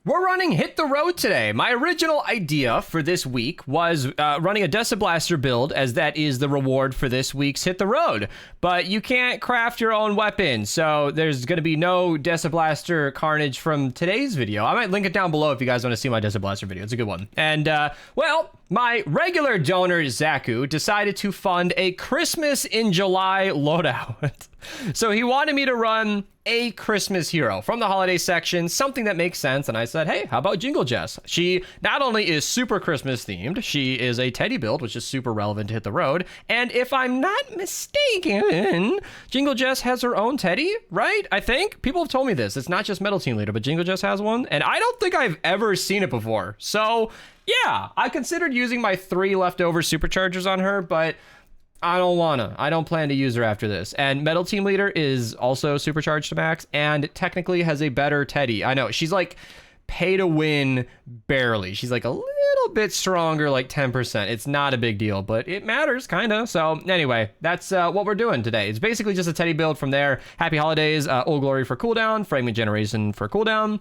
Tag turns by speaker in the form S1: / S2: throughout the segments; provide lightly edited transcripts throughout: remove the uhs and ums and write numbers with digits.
S1: We're running Hit the Road today. My original idea for this week was running a Deciblaster build, as that is the reward for this week's Hit the Road. But you can't craft your own weapon, so there's going to be no Deciblaster carnage from today's video. I might link it down below if you guys want to see my Deciblaster video. It's a good one. And, well, my regular donor, Zaku, decided to fund a Christmas in July loadout. So he wanted me to run a Christmas hero from the holiday section, something that makes sense. And I said, hey, how about Jingle Jess? She not only is super Christmas themed, she is a Teddy build, which is super relevant to Hit the Road. And if I'm not mistaken, Jingle Jess has her own Teddy, right? I think people have told me this. It's not just Metal Team Leader, but Jingle Jess has one. And I don't think I've ever seen it before. So yeah, I considered using my 3 leftover superchargers on her, but I don't wanna. I don't plan to use her after this. And Metal Team Leader is also supercharged to max and technically has a better Teddy. I know, she's like pay to win barely. She's like a little bit stronger, like 10%. It's not a big deal, but it matters kinda. So anyway, that's what we're doing today. It's basically just a Teddy build from there. Happy Holidays, Old Glory for cooldown, Fragment Generation for cooldown.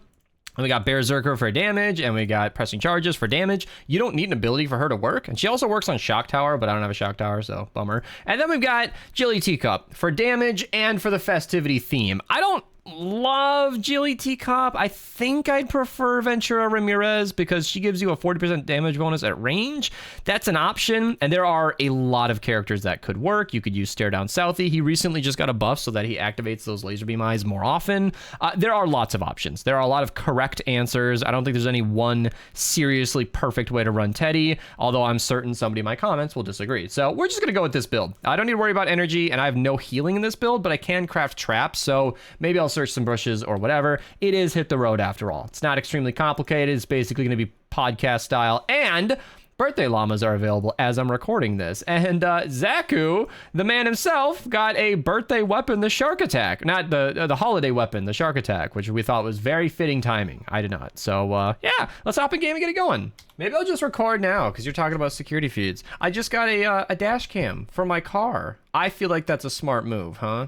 S1: And we got Berserker for damage, and we got Pressing Charges for damage. You don't need an ability for her to work. And she also works on Shock Tower, but I don't have a Shock Tower, so bummer. And then we've got Jilly Teacup for damage and for the festivity theme. I don't love Jilly Teacup. I think I'd prefer Ventura Ramirez because she gives you a 40% damage bonus at range. That's an option, and there are a lot of characters that could work. You could use Stare Down Southie. He recently just got a buff so that he activates those laser beam eyes more often. There are lots of options. There are a lot of correct answers. I don't think there's any one seriously perfect way to run Teddy, although I'm certain somebody in my comments will disagree. So we're just gonna go with this build. I don't need to worry about energy, and I have no healing in this build, but I can craft traps, so maybe I'll search some bushes or whatever. It is Hit the Road after all. It's not extremely complicated. It's basically going to be podcast style, and birthday llamas are available as I'm recording this. And Zaku, the man himself, got a birthday weapon, the Shark Attack. Not the holiday weapon, the Shark Attack, which we thought was very fitting timing. I did not. So yeah, let's hop in game and get it going. Maybe I'll just record now because you're talking about security feeds. I just got a dash cam for my car. I feel like that's a smart move, huh?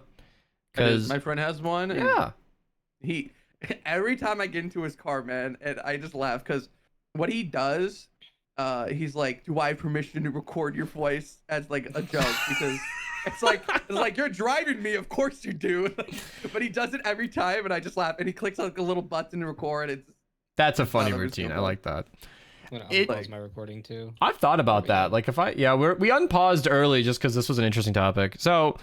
S2: Because my friend has one. And
S1: yeah.
S2: He every time I get into his car, man, and I just laugh because what he does, he's like, "Do I have permission to record your voice?" as like a joke because it's like you're driving me. Of course you do. But he does it every time, and I just laugh. And he clicks on like a little button to record.
S1: That's a funny routine. I like that.
S3: I'm gonna unpause my recording too.
S1: I've thought about that. Like if we unpaused early just because this was an interesting topic. So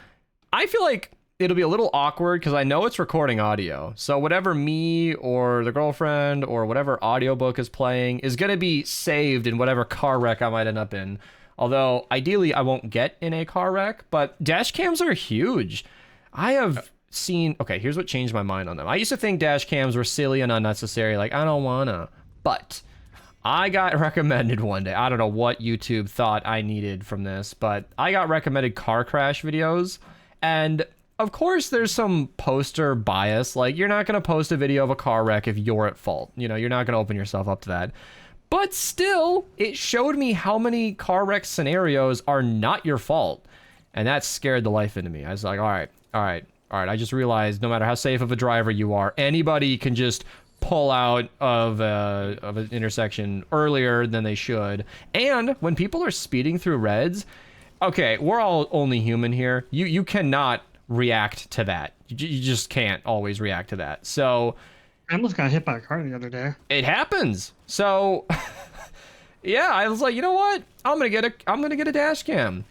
S1: I feel like it'll be a little awkward because I know it's recording audio. So whatever me or the girlfriend or whatever audiobook is playing is going to be saved in whatever car wreck I might end up in. Although ideally I won't get in a car wreck, but dash cams are huge. I have seen, okay, here's what changed my mind on them. I used to think dash cams were silly and unnecessary. Like, I don't wanna, but I got recommended one day. I don't know what YouTube thought I needed from this, but I got recommended car crash videos. And of course, there's some poster bias. Like, you're not going to post a video of a car wreck if you're at fault. You know, you're not going to open yourself up to that. But still, it showed me how many car wreck scenarios are not your fault. And that scared the life into me. I was like, all right. I just realized no matter how safe of a driver you are, anybody can just pull out of an intersection earlier than they should. And when people are speeding through reds, okay, we're all only human here. You cannot react to that. You just can't always react to that. So
S4: I almost got hit by a car the other day.
S1: It happens. So yeah, I was like, you know what? I'm gonna get a dash cam.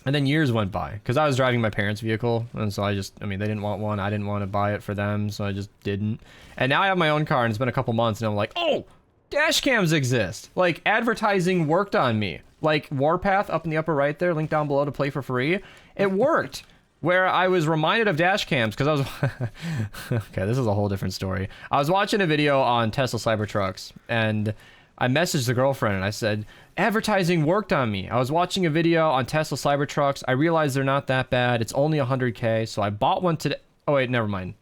S1: And then years went by because I was driving my parents' vehicle, and so they didn't want one. I didn't want to buy it for them, so I just didn't. And now I have my own car, and it's been a couple months, and I'm like, oh, dash cams exist. Like, advertising worked on me. Like, Warpath up in the upper right there, link down below to play for free. It worked. Where I was reminded of dash cams because I was okay, this is a whole different story. I was watching a video on Tesla Cybertrucks, and I messaged the girlfriend and I said, advertising worked on me. I was watching a video on Tesla Cybertrucks. I realized they're not that bad. It's only 100K, so I bought one today. Oh wait, never mind.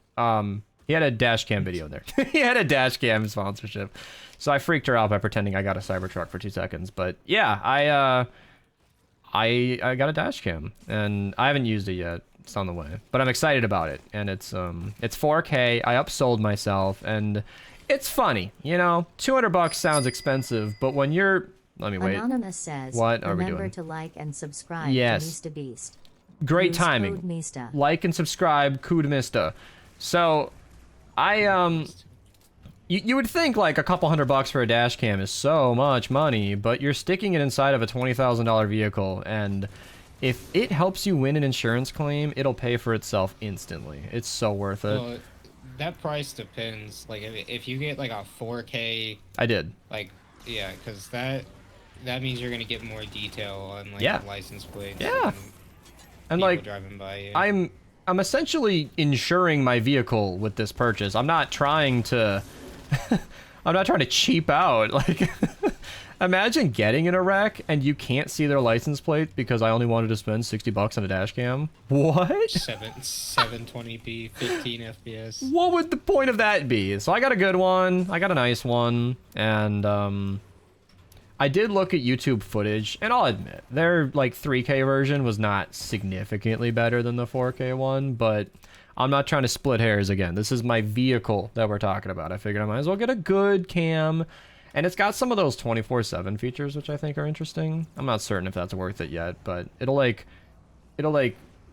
S1: He had a dash cam video there. He had a dash cam sponsorship. So I freaked her out by pretending I got a Cybertruck for 2 seconds. But yeah, I got a dash cam and I haven't used it yet. It's on the way, but I'm excited about it. And it's 4K. I upsold myself, and it's funny, you know. $200 sounds expensive, but when you're, let me wait.
S5: Anonymous says,
S1: What are we
S5: remember
S1: doing?
S5: to like and subscribe
S1: Yes.
S5: to Mista Beast.
S1: Great
S5: Use
S1: timing.
S5: code Mista.
S1: Like and subscribe, Kud Mista. So, you would think like a couple $100 for a dash cam is so much money, but you're sticking it inside of a $20,000 vehicle, and if it helps you win an insurance claim, it'll pay for itself instantly. It's so worth it.
S3: Well, that price depends. Like if you get like a 4K,
S1: I did.
S3: like yeah, because that means you're gonna get more detail on like
S1: Yeah.
S3: the license plates.
S1: Yeah. And
S3: people
S1: like
S3: driving by you.
S1: I'm essentially insuring my vehicle with this purchase. I'm not trying to I'm not trying to cheap out. Like imagine getting in a wreck and you can't see their license plate because I only wanted to spend $60 on a dash cam. What?
S3: 720p, 15 FPS.
S1: What would the point of that be? So I got a good one. I got a nice one, and I did look at YouTube footage, and I'll admit, their like 3K version was not significantly better than the 4K one, but I'm not trying to split hairs again. This is my vehicle that we're talking about. I figured I might as well get a good cam, and it's got some of those 24/7 features, which I think are interesting. I'm not certain if that's worth it yet, but it'll like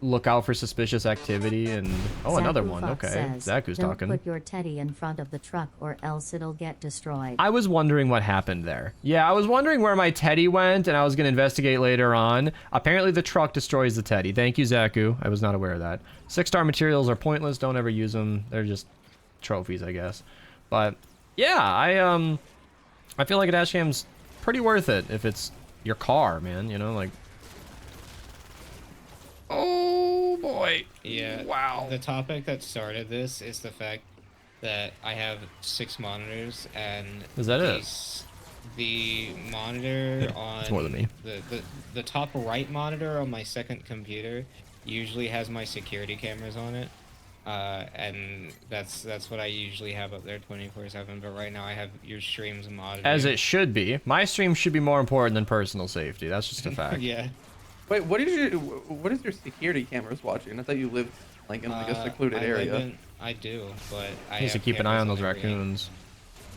S1: look out for suspicious activity, and oh, another
S5: Zaku
S1: one.
S5: Fox
S1: Okay,
S5: says,
S1: Zaku's
S5: don't
S1: talking.
S5: put your teddy in front of the truck or else it'll get destroyed.
S1: I was wondering what happened there. Yeah, I was wondering where my teddy went, and I was going to investigate later on. Apparently, the truck destroys the teddy. Thank you, Zaku. I was not aware of that. 6-star materials are pointless. Don't ever use them. They're just trophies, I guess. But yeah, I feel like a dash cam's pretty worth it if it's your car, man. You know, like. Oh boy.
S3: Yeah.
S1: Wow.
S3: The topic that started this is the fact that I have 6 monitors, and
S1: Is that it?
S3: the monitor on
S1: it's more than me.
S3: the top right monitor on my second computer usually has my security cameras on it. And that's what I usually have up there 24/7, but right now I have your streams monitored.
S1: As it should be. My stream should be more important than personal safety. That's just a fact.
S3: Yeah.
S2: Wait, what is your security cameras watching? I thought you lived like in like a secluded
S3: I
S2: area.
S3: I do, but I
S1: Needs to
S3: have
S1: keep an eye on
S3: cameras
S1: those
S3: at every
S1: raccoons.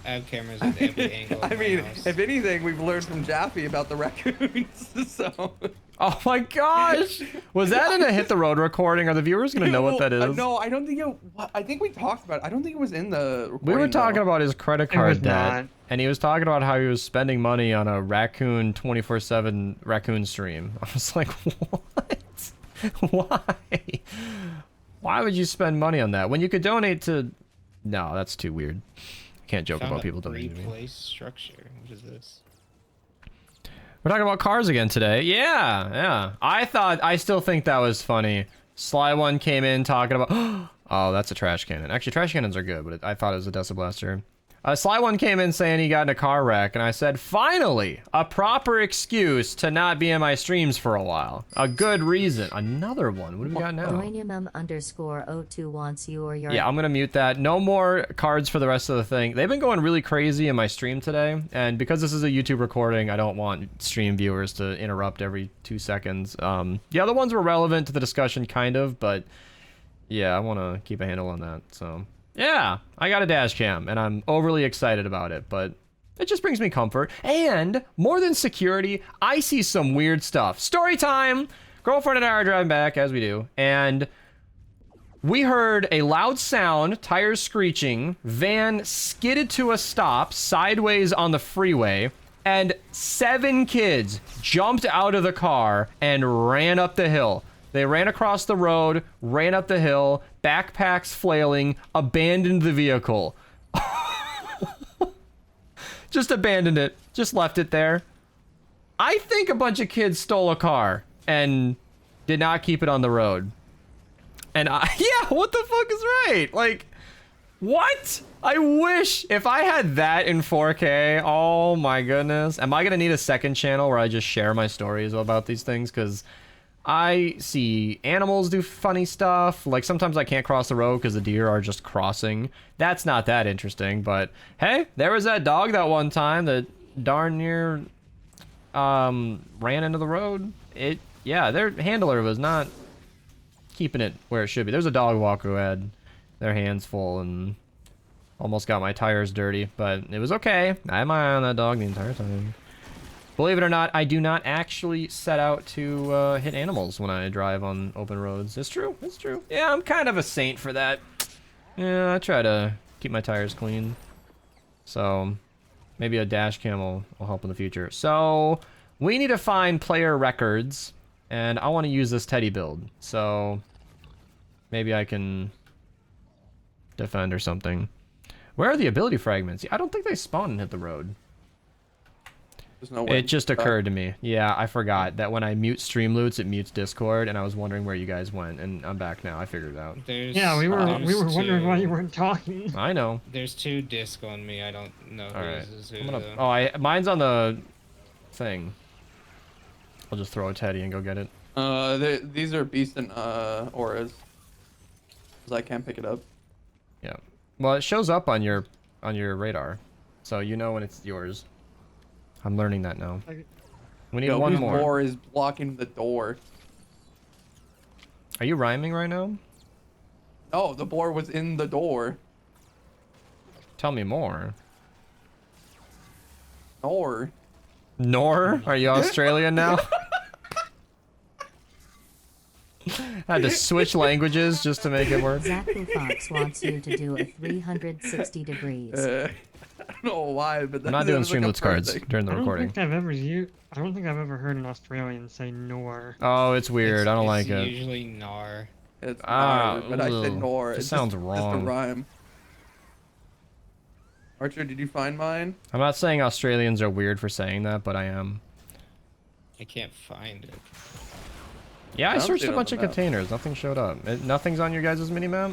S3: I have cameras at every angle of
S2: I
S3: my
S2: mean,
S3: house.
S2: if anything, we've learned from Jaffe about the raccoons. So.
S1: Oh my gosh! Was that in a Hit the Road recording? Are the viewers gonna know what that is?
S2: No, I don't think it. I think we talked about it. I don't think it was in the recording.
S1: We were talking
S2: though.
S1: about his credit
S4: It was
S1: card debt,
S4: not.
S1: and he was talking about how he was spending money on a raccoon 24/7 raccoon stream. I was like, what? Why? Why would you spend money on that when you could donate to? No, that's too weird. Can't joke
S3: Found
S1: about
S3: a
S1: people donating to me.
S3: replace structure. What is this?
S1: We're talking about cars again today. Yeah. I still think that was funny. Sly One came in talking about, oh, that's a trash cannon. Actually, trash cannons are good, but I thought it was a Dessa Blaster. Sly One came in saying he got in a car wreck, and I said, finally, a proper excuse to not be in my streams for a while. A good reason. Another one. What do we got now?
S5: Uranium_02 wants you or your...
S1: Yeah, I'm going to mute that. No more cards for the rest of the thing. They've been going really crazy in my stream today, and because this is a YouTube recording, I don't want stream viewers to interrupt every 2 seconds. The other ones were relevant to the discussion, kind of, but yeah, I want to keep a handle on that, so... Yeah, I got a dash cam, and I'm overly excited about it, but it just brings me comfort. And more than security, I see some weird stuff. Story time! Girlfriend and I are driving back, as we do, and we heard a loud sound, tires screeching, van skidded to a stop sideways on the freeway, and 7 kids jumped out of the car and ran up the hill. They ran across the road, ran up the hill, backpacks flailing, abandoned the vehicle. Just abandoned it. Just left it there. I think a bunch of kids stole a car and did not keep it on the road. And yeah, what the fuck is right? Like, what? I wish if I had that in 4K. Oh my goodness. Am I going to need a second channel where I just share my stories about these things? Because I see animals do funny stuff. Like sometimes I can't cross the road because the deer are just crossing. That's not that interesting, but hey, there was that dog that one time that darn near ran into the road. Yeah, their handler was not keeping it where it should be. There's a dog walker who had their hands full and Almost got my tires dirty, but it was okay. I had my eye on that dog the entire time. Believe it or not, I do not actually set out to hit animals when I drive on open roads. It's true. It's true. Yeah, I'm kind of a saint for that. Yeah, I try to keep my tires clean. So maybe a dash cam will help in the future. So we need to find player records, and I want to use this Teddy build. So maybe I can defend or something. Where are the ability fragments? I don't think they spawn and hit the road.
S2: There's no way.
S1: It just occurred to me. Yeah, I forgot that when I mute Streamloots, it mutes Discord, and I was wondering where you guys went, and I'm back now. I figured it out.
S4: Yeah, we were wondering why you weren't talking.
S1: I know.
S3: There's 2 disc on me. I don't know
S1: Alright.
S3: whose is who.
S1: I'm gonna,
S3: though.
S1: mine's on the thing. I'll just throw a Teddy and go get it.
S2: These are beast and auras. Cause I can't pick it up.
S1: Yeah. Well, it shows up on your radar, so you know when it's yours. I'm learning that now. We need one
S2: whose
S1: more.
S2: boar is blocking the door.
S1: Are you rhyming right now?
S2: Oh, the boar was in the door.
S1: Tell me more.
S2: Or
S1: Nor? Are you Australian now? Had to switch languages just to make it work.
S5: Zaku Fox wants you to do a 360 degrees.
S2: I don't know why, but
S1: I'm not doing
S2: was like a
S1: Streamloots cards
S2: perfect-
S1: during the
S4: I don't
S1: recording.
S4: think I don't think I've ever heard an Australian say nor.
S1: Oh, it's weird. I don't like
S3: it's
S1: it.
S3: usually Nar.
S2: It's
S1: Ah,
S2: but I said
S1: ugh.
S2: nor.
S1: It
S2: It's
S1: sounds
S2: just
S1: wrong.
S2: a rhyme. Archer, did you find mine?
S1: I'm not saying Australians are weird for saying that, but I am.
S3: I can't find it.
S1: Yeah, I
S2: I don't
S1: searched
S2: see
S1: a
S2: it on
S1: bunch
S2: the
S1: of
S2: map.
S1: containers. Nothing showed up. Nothing's on your guys' mini-map?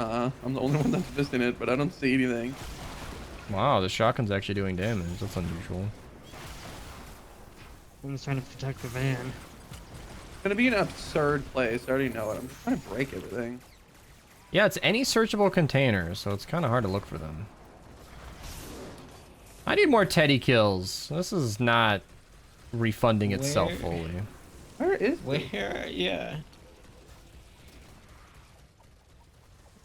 S2: I'm the only one that's missing it, but I don't see anything.
S1: Wow, the shotgun's actually doing damage. That's unusual.
S4: I'm just trying to protect the van.
S2: It's gonna be an absurd place. I already know it. I'm just trying to break everything.
S1: Yeah, it's any searchable container, so it's kind of hard to look for them. I need more Teddy kills. This is not refunding itself
S3: Where?
S1: fully.
S2: Where is
S3: Where?
S2: it?
S3: Yeah.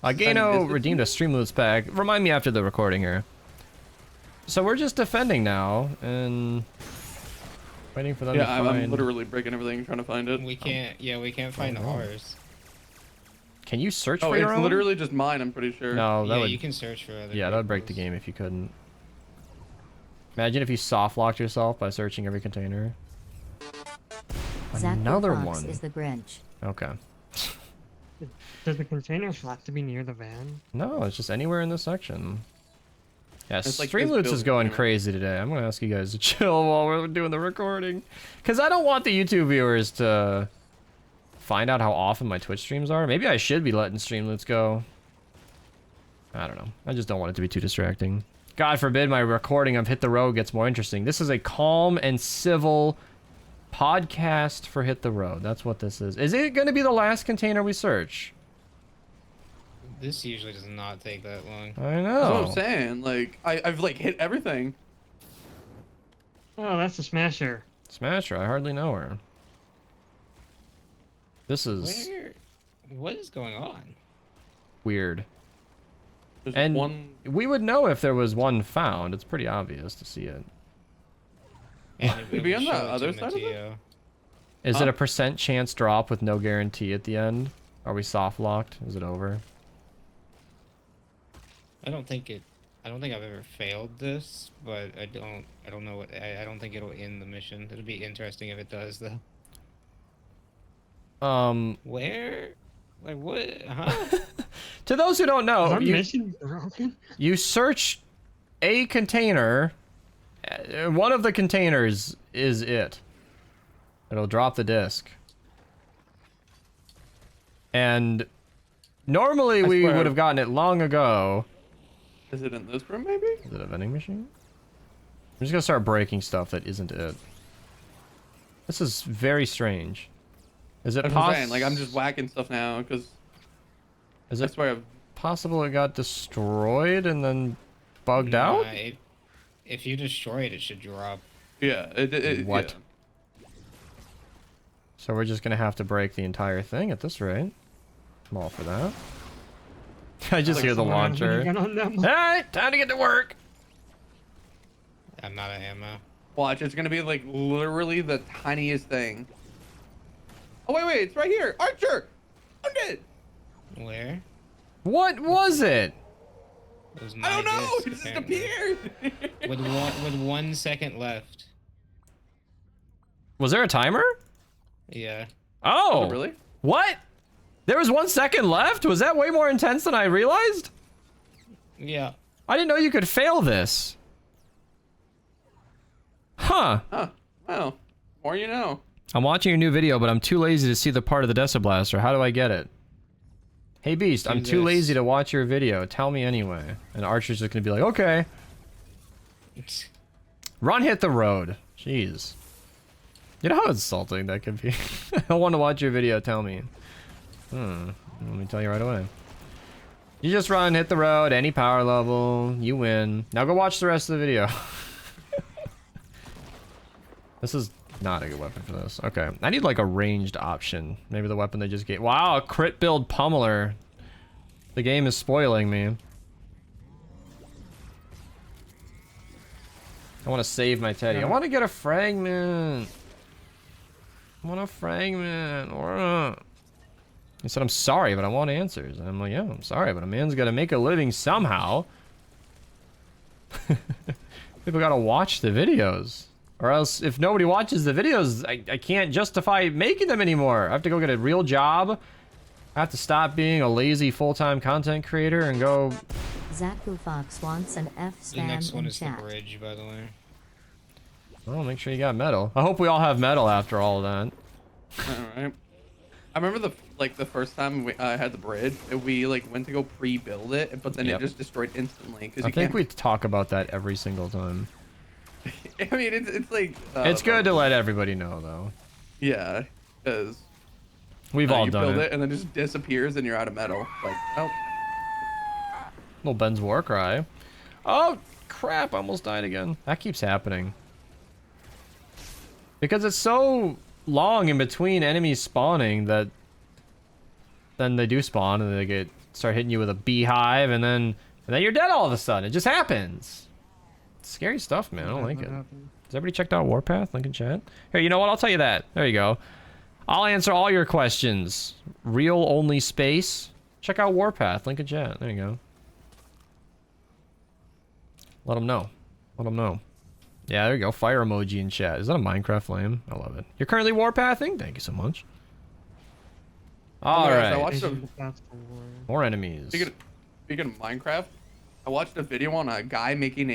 S1: Gano redeemed a Streamloots pack. Remind me after the recording here. So we're just defending now, and waiting for them to
S2: Yeah,
S1: find...
S2: I'm literally breaking everything trying to find it.
S3: We can't. Yeah, we can't find
S1: Oh.
S3: ours.
S1: Can you search
S2: Oh,
S1: for
S2: it's
S1: your own?
S2: literally just mine. I'm pretty sure.
S1: No, that
S3: Yeah,
S1: would...
S3: you can search for other.
S1: Yeah, that would break the
S3: vehicles.
S1: game if you couldn't. Imagine if you soft-locked yourself by searching every container.
S5: Zaku
S1: Another
S5: Fox
S1: one.
S5: is the Grinch.
S1: Okay.
S4: Does the containers have to be near the van?
S1: No, it's just anywhere in this section. Yeah,
S2: It's like this
S1: Streamloots is
S2: building
S1: going
S2: anyway.
S1: crazy today. I'm gonna ask you guys to chill while we're doing the recording, because I don't want the YouTube viewers to find out how often my Twitch streams are. Maybe I should be letting Streamloots go. I don't know. I just don't want it to be too distracting. God forbid my recording of Hit the Road gets more interesting. This is a calm and civil podcast for Hit the Road. That's what this is. Is it going to be the last container we search?
S3: This usually does not take that long.
S1: I
S2: That's what
S1: know.
S2: I'm saying. Like, I've like hit everything.
S4: Oh, that's a smasher.
S1: Smasher, I hardly know her. This is
S3: Where? What is going on?
S1: weird.
S2: There's
S1: And
S2: one.
S1: we would know if there was one found. It's pretty obvious to see it.
S3: And it
S2: Could be
S3: will
S2: on the
S3: show it to
S2: other side of it?
S3: Mateo.
S1: Is it a % chance drop with no guarantee at the end? Are we soft locked? Is it over?
S3: I don't think I've ever failed this, but I don't know what. I don't think it'll end the mission. It'll be interesting if it does, though. Where? Like what? Huh?
S1: To those who don't
S4: Is
S1: know,
S4: our
S1: you,
S4: mission broken?
S1: you search a container. One of the containers is it. It'll drop the disc. And normally we
S2: swear.
S1: would have gotten it long ago.
S2: Is it in this room, maybe?
S1: Is it a vending machine? I'm just gonna start breaking stuff that isn't it. This is very strange. Is it
S2: That's what I'm
S1: possible?
S2: saying. Like, I'm just whacking stuff now because
S1: Is
S2: I
S1: it
S2: swear I've.
S1: possible it got destroyed and then bugged
S3: Nah,
S1: out?
S3: if you destroy it, it should drop.
S2: Yeah.
S1: What?
S2: Yeah.
S1: So we're just gonna have to break the entire thing at this rate. I'm all for that. I just hear the launcher.
S4: Get on them.
S1: All right, time to get to work.
S3: I'm out of ammo.
S2: Watch, it's gonna be like literally the tiniest thing. Oh wait, it's right here. Archer! Found it!
S3: Where?
S1: What was it?
S3: It was
S2: I
S3: my
S2: don't know. It
S3: disc,
S2: just
S3: apparently.
S2: appeared.
S3: With 1 second left.
S1: Was there a timer?
S3: Yeah.
S1: Oh,
S2: Oh, really?
S1: What? There was 1 second left? Was that way more intense than I realized?
S3: Yeah.
S1: I didn't know you could fail this. Huh.
S2: Huh. Well, more you know.
S1: I'm watching your new video, but I'm too lazy to see the part of the Dessa Blaster. How do I get it? Hey Beast, I'm
S3: Do
S1: too
S3: this.
S1: lazy to watch your video. Tell me anyway. And Archer's just gonna be like, okay. Run, hit the road. Jeez. You know how insulting that could be? I want to watch your video, tell me. Let me tell you right away. You just run, hit the road, any power level, you win. Now go watch the rest of the video. This is not a good weapon for this. Okay, I need like a ranged option. Maybe the weapon they just gave. Wow, a crit build pummeler. The game is spoiling me. I want to save my teddy. I want to get a fragment. I want a fragment. He said, I'm sorry, but I want answers. And I'm like, yeah, I'm sorry, but a man's got to make a living somehow. People got to watch the videos. Or else, if nobody watches the videos, I can't justify making them anymore. I have to go get a real job. I have to stop being a lazy full-time content creator and go...
S5: Zaku Fox wants an F
S3: The
S5: stand
S3: next one
S5: in
S3: is the
S5: chat.
S3: bridge, by the way.
S1: Oh, make sure you got metal. I hope we all have metal after all of that.
S2: All right. I remember the first time we had the bridge, we like went to go pre-build it, but then
S1: Yep.
S2: it just destroyed instantly. Cause
S1: I
S2: you
S1: think
S2: can't...
S1: we talk about that every single time.
S2: I mean, it's like.
S1: It's good to let everybody know, though.
S2: Yeah, because
S1: We've all
S2: you
S1: done
S2: build
S1: it.
S2: it and then it just disappears and you're out of metal. Like, oh.
S1: Little Ben's war cry. Oh, crap. I almost died again. That keeps happening. Because it's so long in between enemies spawning that then they do spawn and they start hitting you with a beehive and then you're dead all of a sudden. It just happens. It's scary stuff, man. I don't like it. Has everybody checked out Warpath? Link in chat. Here, you know what? I'll tell you that. There you go. I'll answer all your questions. Real only space. Check out Warpath. Link in chat. There you go. Let them know. Let them know. Yeah, there you go. Fire emoji in chat. Is that a Minecraft flame? I love it. You're currently warpathing? Thank you so much. All
S2: my gosh, I
S1: right.
S2: watched a,
S4: That's for war.
S1: More enemies.
S2: speaking of Minecraft, I watched a video on a guy making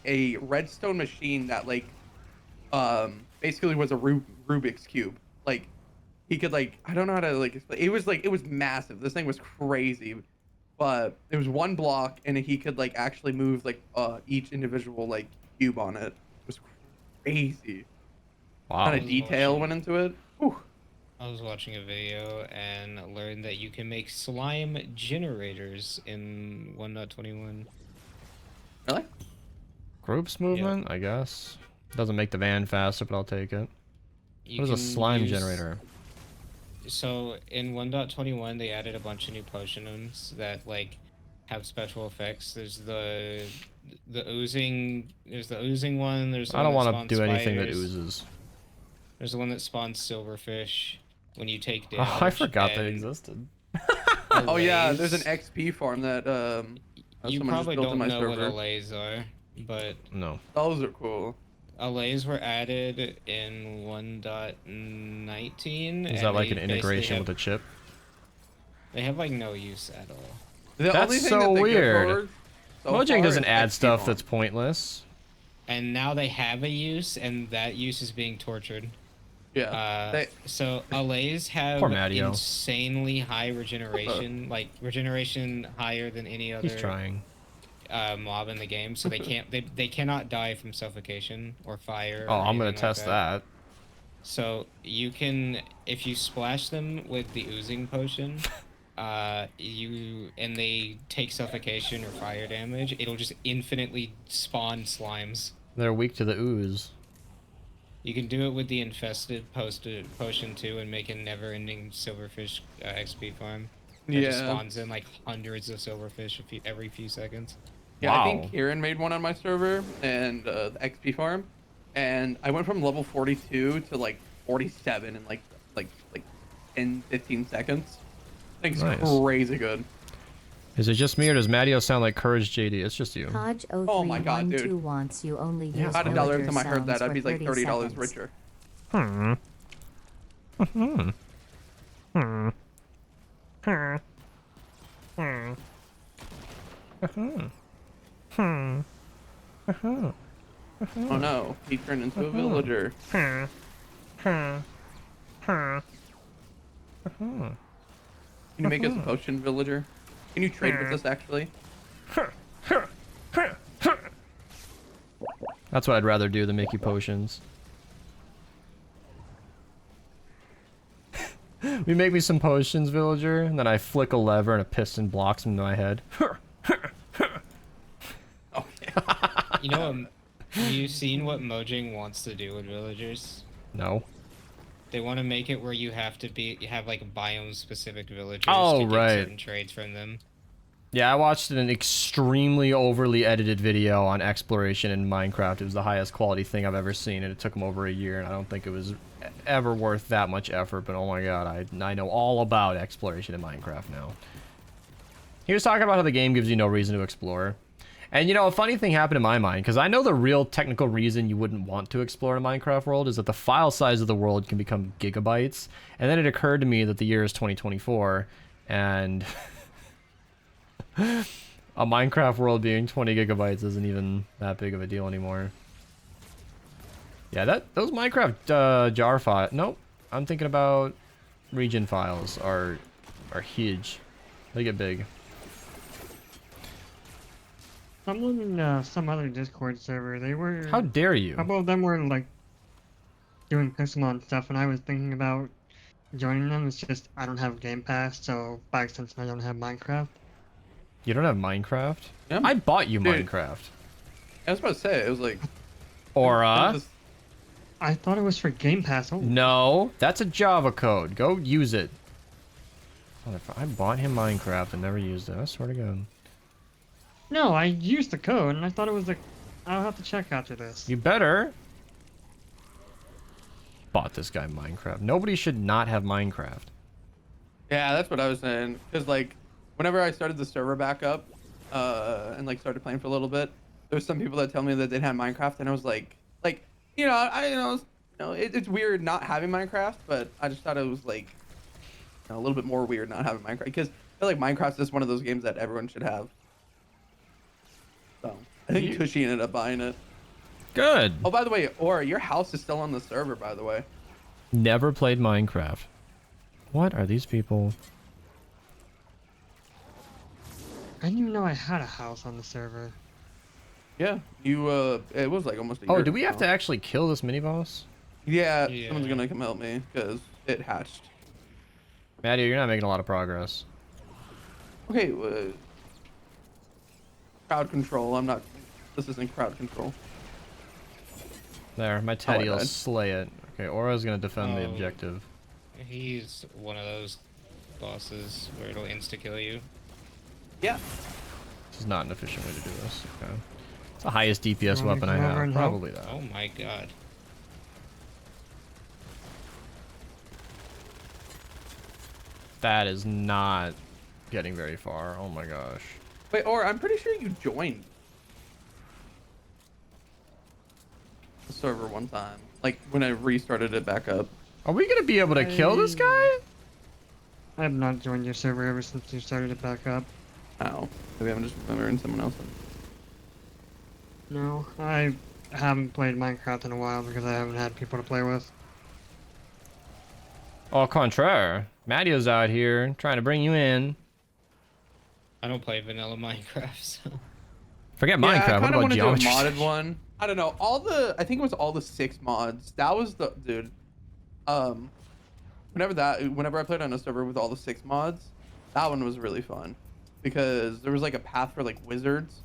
S2: a redstone machine that basically was a Rubik's cube. Like he could I don't know how to explain. It was massive. This thing was crazy. But it was one block and he could actually move each individual cube on it. It was crazy.
S1: Wow.
S2: Kind of detail went into it. Whew.
S3: I was watching a video and learned that you can make slime generators in 1.21.
S2: Really?
S1: Groups movement, I guess. Doesn't make the van faster, but I'll take it.
S3: You
S1: What is a
S3: can
S1: slime
S3: use-
S1: generator?
S3: So in 1.21 they added a bunch of new potions that have special effects. There's the oozing. There's the oozing one. There's the
S1: I don't
S3: one
S1: want to do anything that
S3: spawns spiders.
S1: oozes.
S3: There's the one that spawns silverfish when you take
S1: Oh,
S3: damage.
S1: I forgot that
S3: and
S1: existed.
S2: Oh yeah, there's an
S3: allays.
S2: XP farm that
S3: You
S2: someone just
S3: probably
S2: built in
S3: don't
S2: my
S3: know what
S2: server.
S3: allays are, but
S1: No.
S2: Those are cool.
S3: allays were added in 1.19.
S1: Is that like an integration with a chip?
S3: They have no use at all.
S2: The
S1: That's
S2: only thing
S1: so
S2: that they go
S1: weird.
S2: forward so
S1: Mojang
S2: far
S1: doesn't
S2: is
S1: add
S2: XP
S1: stuff
S2: farm.
S1: that's pointless.
S3: And now they have a use, and that use is being tortured.
S2: Yeah.
S3: So allays have
S1: Poor Matteo.
S3: insanely high regeneration, regeneration higher than any other
S1: He's trying.
S3: mob in the game. So they cannot die from suffocation or fire.
S1: Oh,
S3: or
S1: I'm gonna
S3: anything like
S1: test that.
S3: So you can, if you splash them with the oozing potion, and they take suffocation or fire damage, it'll just infinitely spawn slimes.
S1: They're weak to the ooze.
S3: You can do it with the infested potion too, and make a never-ending silverfish XP farm. It just
S2: Yeah.
S3: spawns in like hundreds of silverfish every few seconds.
S2: Yeah, I
S1: Wow.
S2: think Kieran made one on my server and the XP farm, and I went from level 42 to like 47 in like 10, 15 seconds. I think it's
S1: Nice.
S2: crazy good.
S1: Is it just me or does Mattio sound like Courage JD? It's just you.
S5: Hodge
S2: Oh my God,
S5: 0312
S2: dude.
S5: wants you only
S1: Yeah,
S5: use
S2: If I had $1 every
S5: villager
S2: time I heard
S5: sounds
S2: that, I'd
S5: for
S2: be like
S5: 30
S2: $30
S5: seconds.
S2: richer.
S1: Hmm. Hmm. Hmm. Hmm. Hmm. Hmm. Hmm. Hmm.
S2: Oh no, he turned into a villager.
S1: Hmm. Hmm. Hmm. Hmm.
S2: Can you make us a potion villager? Can you trade with us actually?
S1: That's what I'd rather do than make you potions. We make me some potions, villager, and then I flick a lever and a piston blocks him in my head.
S2: Oh
S3: You know, have you seen what Mojang wants to do with villagers?
S1: No.
S3: They want to make it where you have to have like biome-specific villagers
S1: Oh,
S3: to get
S1: right.
S3: certain trades from them.
S1: Yeah, I watched an extremely overly edited video on exploration in Minecraft. It was the highest quality thing I've ever seen, and it took him over a year, and I don't think it was ever worth that much effort, but oh my god, I know all about exploration in Minecraft now. He was talking about how the game gives you no reason to explore. And you know, a funny thing happened in my mind, because I know the real technical reason you wouldn't want to explore in a Minecraft world is that the file size of the world can become gigabytes. And then it occurred to me that the year is 2024, and a Minecraft world being 20 gigabytes isn't even that big of a deal anymore. Yeah, those Minecraft jar files. Nope, I'm thinking about region files are huge. They get big.
S4: Someone in some other Discord server, they were.
S1: How dare
S4: A
S1: you?
S4: couple of them were like doing Pixelmon stuff, and I was thinking about joining them. It's just I don't have Game Pass, so by extension, I don't have Minecraft.
S1: You don't have Minecraft?
S2: Yeah.
S1: I bought you
S2: Dude.
S1: Minecraft.
S2: I was about to say, it was like...
S1: Aura?
S4: I thought it was for Game Pass. Oh,
S1: No, that's a Java code. Go use it. I bought him Minecraft and never used it. I swear to God.
S4: no, I used the code, and I thought it was like. I'll have to check after this.
S1: You better. Bought this guy Minecraft. Nobody should not have Minecraft.
S2: Yeah, that's what I was saying. Because, like, whenever I started the server back up, and, like, started playing for a little bit, there was some people that tell me that they had Minecraft, and I was like, you know, it's weird not having Minecraft, but I just thought it was, like, a little bit more weird not having Minecraft. Because I feel like Minecraft's just one of those games that everyone should have. So, I think Tushy ended up buying it.
S1: Good.
S2: Oh, by the way, Aura, your house is still on the server, by the way.
S1: Never played Minecraft. What are these people?
S4: I didn't even know I had a house on the server.
S2: Yeah, you, it was like almost a year
S1: Oh, do we have
S2: now.
S1: to actually kill this mini boss?
S2: Yeah,
S3: Yeah.
S2: someone's gonna come help me because it hatched.
S1: Maddie, you're not making a lot of progress.
S2: Okay, crowd control. I'm not. This isn't crowd control.
S1: There, my Teddy will
S2: died.
S1: slay it. Okay, Aura's gonna defend the
S3: Oh.
S1: objective.
S3: He's one of those bosses where it'll insta-kill you.
S2: Yeah.
S1: This is not an efficient way to do this. Okay. It's the highest DPS
S4: You want me
S1: weapon
S4: to
S1: I
S4: come over
S1: have.
S4: and help?
S1: Probably that.
S3: Oh my god.
S1: That is not getting very far. Oh my gosh.
S2: Wait, or I'm pretty sure you joined the server one time, like when I restarted it back up.
S1: Are we gonna be able to kill this guy?
S4: I have not joined your server ever since you started it back up.
S2: Oh, maybe I'm just remembering someone else.
S4: No, I haven't played Minecraft in a while because I haven't had people to play with.
S1: Au contraire. Mattio's out here trying to bring you in.
S3: I don't play vanilla Minecraft, so...
S1: Forget
S2: Yeah, I
S1: Minecraft. What
S2: kind of
S1: about
S2: want to do a
S1: geometry?
S2: modded one. I don't know. I think it was all the 6 mods. That was the dude. Whenever I played on a server with all the 6 mods, that one was really fun because there was like a path for like wizards,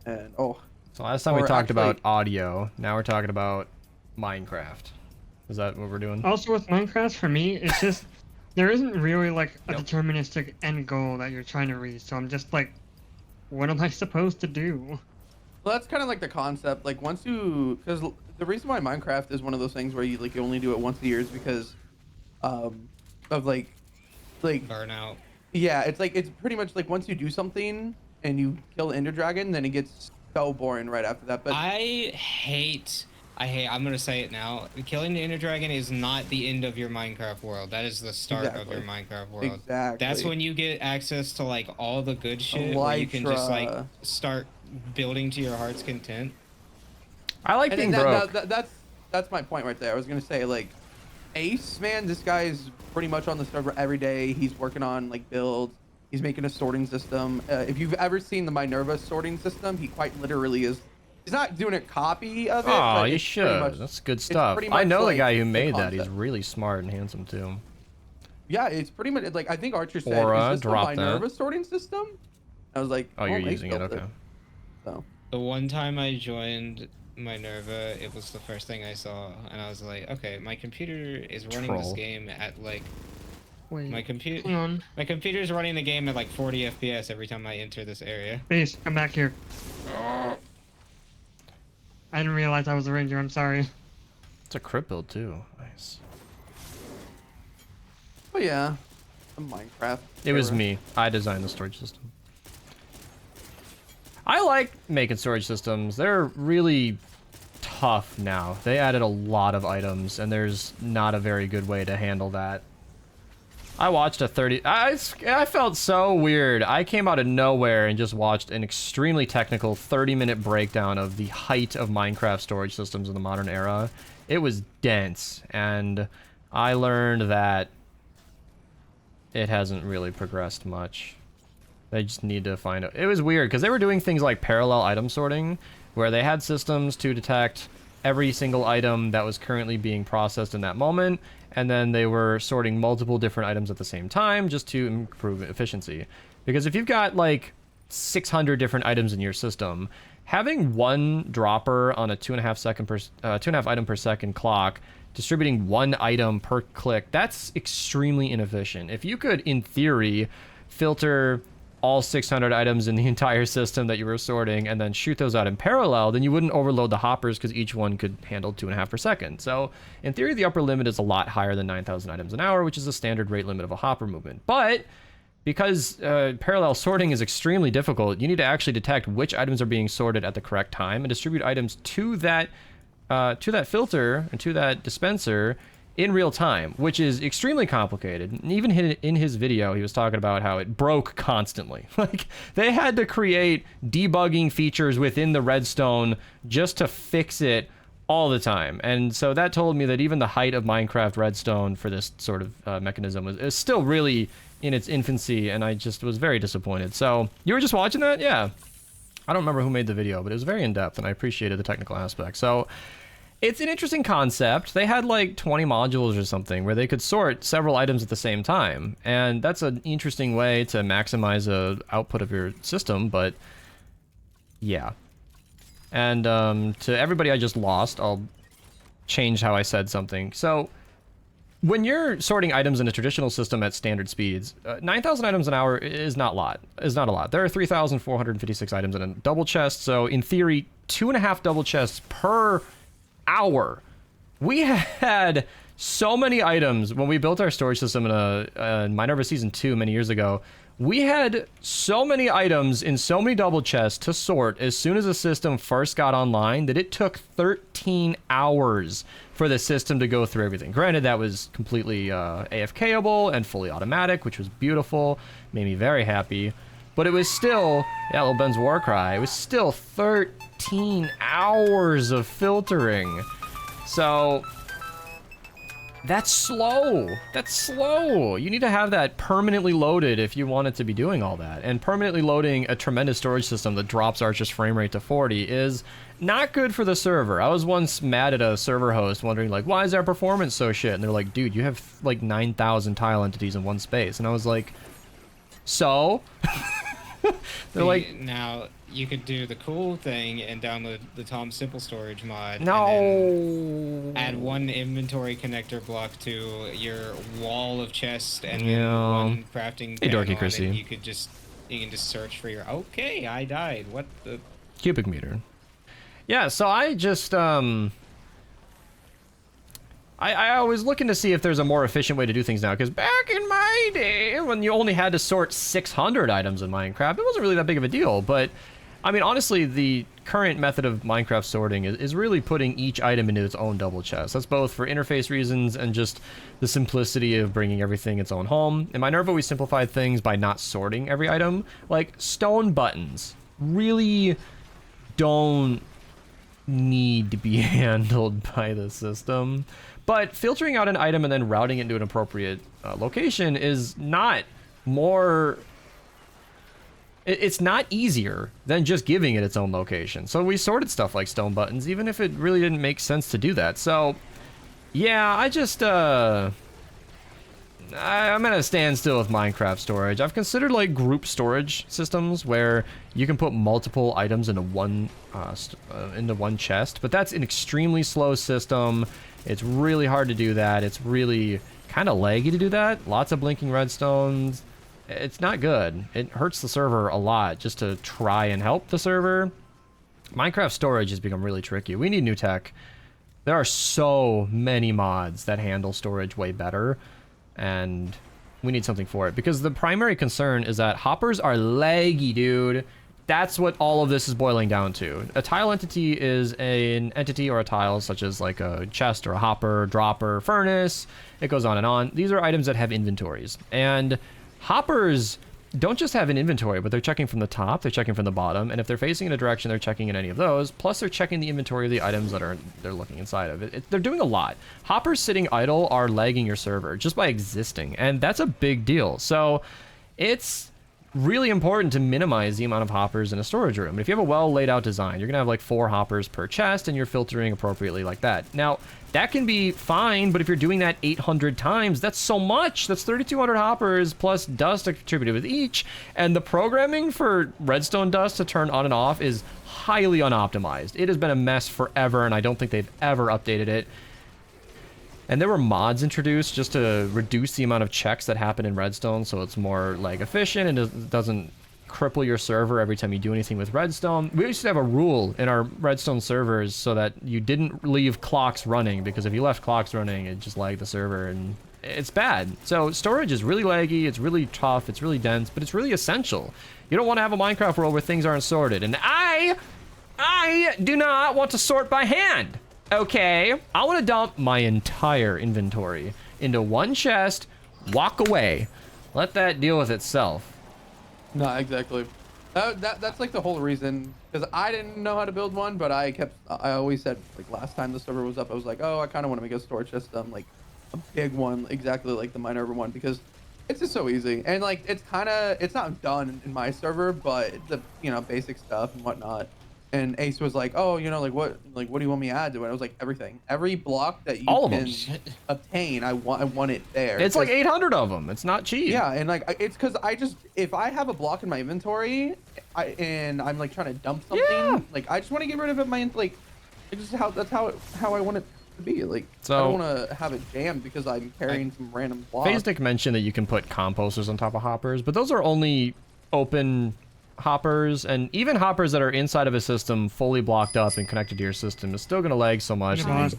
S2: and oh.
S1: So last time we
S2: Or
S1: talked about
S2: actually-
S1: audio. Now we're talking about Minecraft. Is that what we're doing?
S4: Also with Minecraft, for me, it's just there isn't really like a
S2: Yep.
S4: deterministic end goal that you're trying to reach. So I'm just like, what am I supposed to do?
S2: Well, that's kind of like the concept. Like once you, because the reason why Minecraft is one of those things where you only do it once a year is because, of like
S3: Burnout.
S2: yeah, it's pretty much like once you do something and you kill the Ender Dragon, then it gets so boring right after that. But
S3: I'm gonna say it now. Killing the Ender Dragon is not the end of your Minecraft world. That is the start of your Minecraft world.
S2: Exactly.
S3: That's when you get access to like all the good shit where you can just like
S2: Elytra.
S3: start building to your heart's content.
S1: I like
S2: and
S1: being
S2: then
S1: broke.
S2: that's my point right there. I was gonna say like Ace, man, this guy's pretty much on the server every day. He's working on like builds. He's making a sorting system. If you've ever seen the Minerva sorting system, he quite literally is. He's not doing a copy of it.
S1: Oh,
S2: but
S1: you
S2: it's pretty
S1: should.
S2: much-
S1: That's good
S2: it's
S1: stuff.
S2: pretty
S1: I
S2: much
S1: know the
S2: like
S1: guy who
S2: the
S1: made that. He's
S2: concept.
S1: really smart and handsome too.
S2: Yeah, it's pretty much like I think Archer said,
S1: Aura,
S2: is this the
S1: drop that.
S2: Minerva sorting system? I was like,
S1: Oh, you're
S2: Ace
S1: using it.
S2: built
S1: Okay.
S2: So
S3: The one time I joined Minerva, it was the first thing I saw, and I was like, okay, my computer is running this
S1: Troll.
S3: game at like
S4: Wait,
S3: my
S4: hang
S3: computer.
S4: on.
S3: My computer's running the game at like 40 FPS every time I enter this area.
S4: Base, come back here. I didn't realize I was a ranger. I'm sorry.
S1: It's a crit build too. Nice.
S2: but yeah, the Minecraft.
S1: It was
S2: era.
S1: me. I designed the storage system. I like making storage systems. They're really tough now. They added a lot of items, and there's not a very good way to handle that. I watched a 30... I felt so weird. I came out of nowhere and just watched an extremely technical 30-minute breakdown of the height of Minecraft storage systems in the modern era. It was dense, and I learned that it hasn't really progressed much. They just need to find out. It was weird, because they were doing things like parallel item sorting, where they had systems to detect every single item that was currently being processed in that moment, and then they were sorting multiple different items at the same time just to improve efficiency. Because if you've got like 600 different items in your system, having one dropper on a 2.5 item per second clock, distributing one item per click, that's extremely inefficient. If you could, in theory, filter all 600 items in the entire system that you were sorting and then shoot those out in parallel, then you wouldn't overload the hoppers because each one could handle 2.5 per second. So in theory, the upper limit is a lot higher than 9,000 items an hour, which is the standard rate limit of a hopper movement. But because parallel sorting is extremely difficult, you need to actually detect which items are being sorted at the correct time and distribute items to that filter and to that dispenser in real time, which is extremely complicated. And even in his video, he was talking about how it broke constantly. Like, they had to create debugging features within the redstone just to fix it all the time. And so that told me that even the height of Minecraft redstone for this sort of mechanism is still really in its infancy, and I just was very disappointed. So, you were just watching that? Yeah. I don't remember who made the video, but it was very in-depth, and I appreciated the technical aspect. So, it's an interesting concept. They had like 20 modules or something where they could sort several items at the same time. And that's an interesting way to maximize the output of your system, but yeah. And to everybody I just lost, I'll change how I said something. So when you're sorting items in a traditional system at standard speeds, 9,000 items an hour is not a lot. There are 3,456 items in a double chest, so in theory, 2.5 double chests per hour. We had so many items when we built our storage system in Minerva Season 2 many years ago. We had so many items in so many double chests to sort as soon as the system first got online that it took 13 hours for the system to go through everything. Granted, that was completely AFKable and fully automatic, which was beautiful, made me very happy. But it was still, yeah, Little Ben's war cry, it was still 13 hours of filtering. So, that's slow. That's slow. You need to have that permanently loaded if you want it to be doing all that. And permanently loading a tremendous storage system that drops Archer's frame rate to 40 is not good for the server. I was once mad at a server host wondering, like, why is our performance so shit? And they're like, dude, you have like 9,000 tile entities in one space. And I was like, so? They're like,
S3: now you could do the cool thing and download the Tom Simple Storage mod.
S1: no.
S3: And then add one inventory connector block to your wall of chests and then one crafting
S1: Hey, Dorky
S3: panel,
S1: Chrissy.
S3: and you can just search for your. Okay, I died. What the?
S1: Cubic meter. Yeah, so I just I was looking to see if there's a more efficient way to do things now, because back in my day, when you only had to sort 600 items in Minecraft, it wasn't really that big of a deal. But I mean, honestly, the current method of Minecraft sorting is really putting each item into its own double chest. That's both for interface reasons and just the simplicity of bringing everything its own home. In Minerva, we simplified things by not sorting every item. Like, stone buttons really don't need to be handled by the system. But filtering out an item and then routing it to an appropriate location is not more... It's not easier than just giving it its own location. So we sorted stuff like stone buttons, even if it really didn't make sense to do that. So, yeah, I just... I'm at a standstill with Minecraft storage. I've considered like group storage systems where you can put multiple items into one chest, but that's an extremely slow system. It's really hard to do that. It's really kind of laggy to do that. Lots of blinking redstones. It's not good. It hurts the server a lot just to try and help the server. Minecraft storage has become really tricky. We need new tech. There are so many mods that handle storage way better, and we need something for it, because the primary concern is that hoppers are laggy, dude. That's what all of this is boiling down to. A tile entity is an entity or a tile, such as like a chest or a hopper, dropper, furnace. It goes on and on. These are items that have inventories, and hoppers don't just have an inventory, but they're checking from the top, they're checking from the bottom, and if they're facing in a direction, they're checking in any of those, plus they're checking the inventory of the items that they're looking inside of it. They're doing a lot. Hoppers sitting idle are lagging your server just by existing, and that's a big deal. So it's really important to minimize the amount of hoppers in a storage room. And if you have a well laid out design, you're gonna have like 4 hoppers per chest, and you're filtering appropriately like that. Now, that can be fine, but if you're doing that 800 times, that's so much. That's 3,200 hoppers plus dust attributed with each. And the programming for redstone dust to turn on and off is highly unoptimized. It has been a mess forever, and I don't think they've ever updated it. And there were mods introduced just to reduce the amount of checks that happen in redstone, so it's more like efficient and it doesn't cripple your server every time you do anything with redstone. We used to have a rule in our redstone servers so that you didn't leave clocks running, because if you left clocks running, it just lagged the server, and it's bad. So storage is really laggy, it's really tough, it's really dense, but it's really essential. You don't want to have a Minecraft world where things aren't sorted, and I do not want to sort by hand. Okay, I want to dump my entire inventory into one chest, walk away, let that deal with itself.
S2: No, exactly. That's like the whole reason, because I didn't know how to build one, but I always said, like, last time the server was up, I was like, oh, I kind of want to make a storage system, like a big one, exactly like the Minerva one, because it's just so easy. And like, it's not done in my server, but the, basic stuff and whatnot. And Ace was like, oh, what do you want me to add to it? I was like, everything. Every block that you can obtain, I want it there.
S1: It's like 800 of them. It's not cheap.
S2: Yeah, and like, it's because if I have a block in my inventory, and I'm like trying to dump something, like I just want to get rid of it. That's how I want it to be. Like,
S1: so,
S2: I don't want to have it jammed because I'm carrying some random block.
S1: Phasnick mentioned that you can put composters on top of hoppers, but those are only open hoppers, and even hoppers that are inside of a system fully blocked up and connected to your system is still going to lag so much. I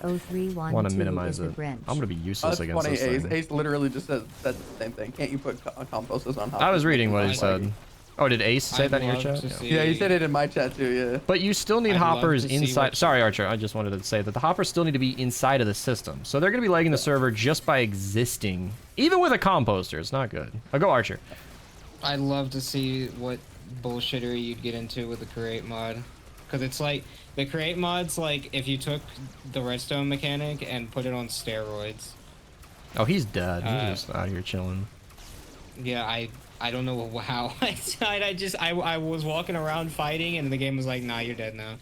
S1: want to minimize it. I'm going to be useless against
S2: funny.
S1: this thing.
S2: Ace literally just said the same thing. Can't you put composters on hoppers?
S1: I was reading what he said. Oh, did Ace say that in your chat?
S2: Yeah, he said it in my chat too, yeah.
S1: But you still need hoppers inside. Sorry, Archer. I just wanted to say that the hoppers still need to be inside of the system. So they're going to be lagging the server just by existing. Even with a composter, it's not good. Go, Archer.
S3: I'd love to see what bullshittery you'd get into with the create mod, because it's like the create mod's like if you took the redstone mechanic and put it on steroids.
S1: Oh, he's dead. He's just out here chilling.
S3: Yeah, I don't know how I died. I was walking around fighting, and the game was like, nah, you're dead now.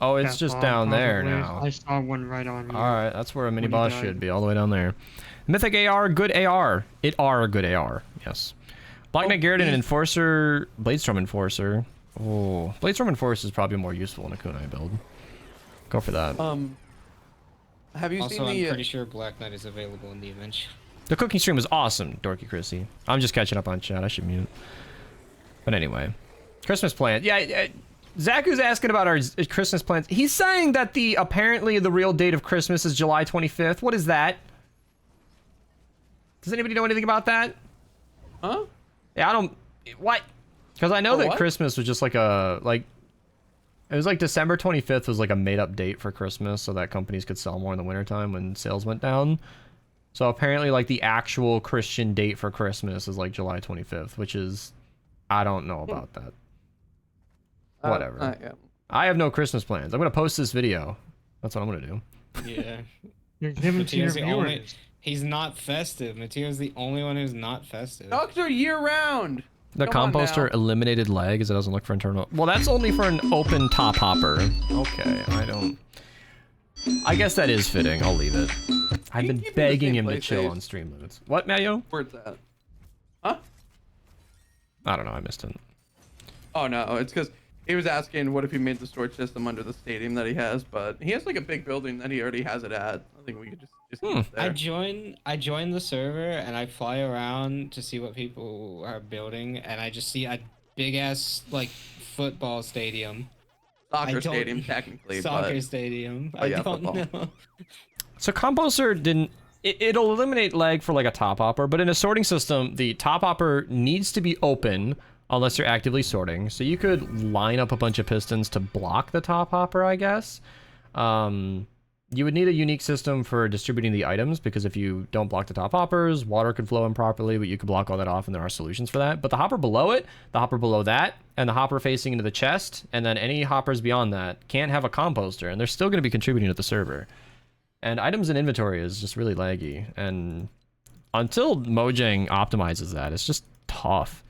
S1: Oh, it's just down there now.
S4: I saw one right on you.
S1: All right, that's where a mini boss should be, all the way down there. Mythic AR, good AR. It are a good AR, yes. Black
S2: Oh,
S1: Knight Garrett and
S2: these-
S1: Enforcer, Bladestorm Enforcer. Oh, Bladestorm Enforcer is probably more useful in a kunai build. Go for that.
S2: Have you
S3: Also,
S2: seen
S3: I'm
S2: the?
S3: pretty sure Black Knight is available in the event shop.
S1: The cooking stream was awesome, Dorky Chrissy. I'm just catching up on chat. I should mute. But anyway, Christmas plans. Yeah, Zaku's asking about our Christmas plans. He's saying that apparently the real date of Christmas is July 25th. What is that? Does anybody know anything about that?
S2: Huh?
S1: Yeah, I don't. What? Because I know
S2: For
S1: that
S2: what?
S1: Christmas was just like it was like December 25th was like a made-up date for Christmas so that companies could sell more in the wintertime when sales went down. So apparently like the actual Christian date for Christmas is like July 25th, which is, I don't know about that. Whatever.
S2: Yeah.
S1: I have no Christmas plans. I'm going to post this video. That's what I'm going to do.
S3: Yeah.
S4: You're giving to your
S3: Mateo's the only.
S4: viewers.
S3: He's not festive. Mateo's the only one who's not festive.
S2: Dogs are year round.
S1: The
S2: Come on
S1: composter
S2: now.
S1: eliminated lag as it doesn't look for internal. Well, that's only for an open top hopper. Okay, I guess that is fitting. I'll leave it. I've
S2: You
S1: been
S2: keep it the
S1: begging
S2: same
S1: him to
S2: place,
S1: chill
S2: Dave.
S1: on stream limits. What, Mayo?
S2: Where's that? Huh?
S1: I don't know. I missed it.
S2: Oh no, it's because he was asking what if he made the storage system under the stadium that he has, but he has like a big building that he already has it at. I think we could just keep it
S3: I
S2: there.
S3: join the server and I fly around to see what people are building, and I just see a big ass like football stadium. I
S2: Soccer
S3: don't-
S2: stadium technically,
S3: Soccer
S2: but
S3: stadium.
S2: Oh,
S3: I
S2: yeah,
S3: don't
S2: football.
S3: know.
S1: So composter didn't. It'll eliminate lag for like a top hopper, but in a sorting system, the top hopper needs to be open unless you're actively sorting. So you could line up a bunch of pistons to block the top hopper, I guess. You would need a unique system for distributing the items, because if you don't block the top hoppers, water could flow improperly, but you could block all that off, and there are solutions for that. But the hopper below it, the hopper below that, and the hopper facing into the chest, and then any hoppers beyond that can't have a composter, and they're still going to be contributing to the server. And items in inventory is just really laggy, and until Mojang optimizes that, it's just tough.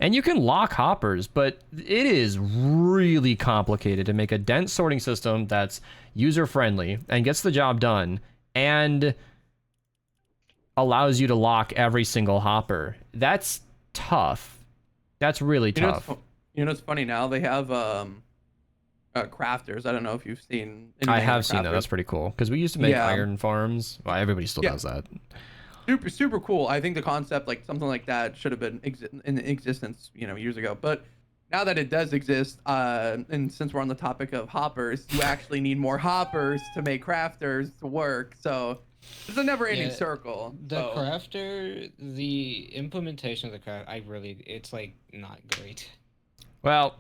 S1: And you can lock hoppers, but it is really complicated to make a dense sorting system that's user-friendly and gets the job done and allows you to lock every single hopper. That's tough. That's really
S2: you know,
S1: tough.
S2: you know what's funny now? They have crafters. I don't know if you've seen.
S1: I
S2: anything
S1: have
S2: on
S1: seen that.
S2: crafters.
S1: That's pretty cool. Because we used to make
S2: Yeah.
S1: iron farms. Well, everybody still
S2: Yeah.
S1: does that.
S2: Super cool. I think the concept, like something like that, should have been in existence, years ago. But now that it does exist, and since we're on the topic of hoppers, you actually need more hoppers to make crafters to work. So it's a never-ending
S3: Yeah,
S2: circle.
S3: The
S2: so.
S3: crafter, the implementation of the craft, it's like not great.
S1: Well,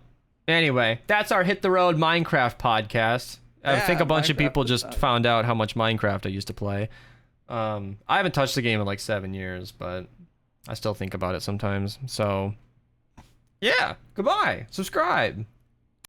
S1: anyway, that's our Hit the Road Minecraft podcast. I
S2: Yeah,
S1: think a bunch of
S2: Minecraft
S1: people
S2: is
S1: just
S2: nice.
S1: found out how much Minecraft I used to play. I haven't touched the game in like 7 years, but I still think about it sometimes. So, yeah, goodbye. Subscribe.